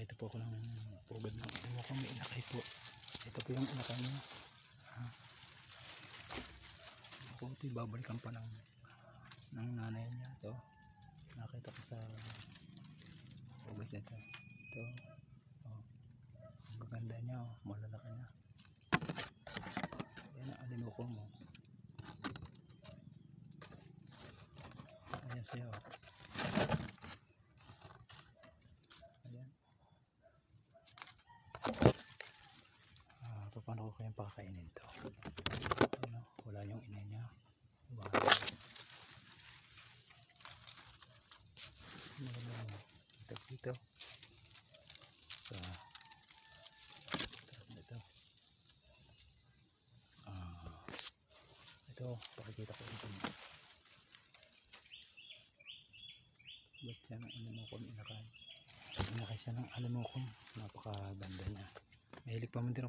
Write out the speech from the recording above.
Pakita po ako ng pugad ng ino ko. May inakay po. Ito po yung inakay niya. Ako ito babalikan pa ng nanay niya. Ito nakita ko sa pugad nito. Ito ang gaganda niya. Malalaki na. Yan ang alinuko mo. Ayan siya. Ayan. Paano ko kayang pakakainin to? Ayan, wala yung ina niya. Dito sa ito. Ito pakikita ko ito. Ba't siya ng alimukom inakay? Inakay siya ng alimukom. Napakaganda niya. Mahilig pa man din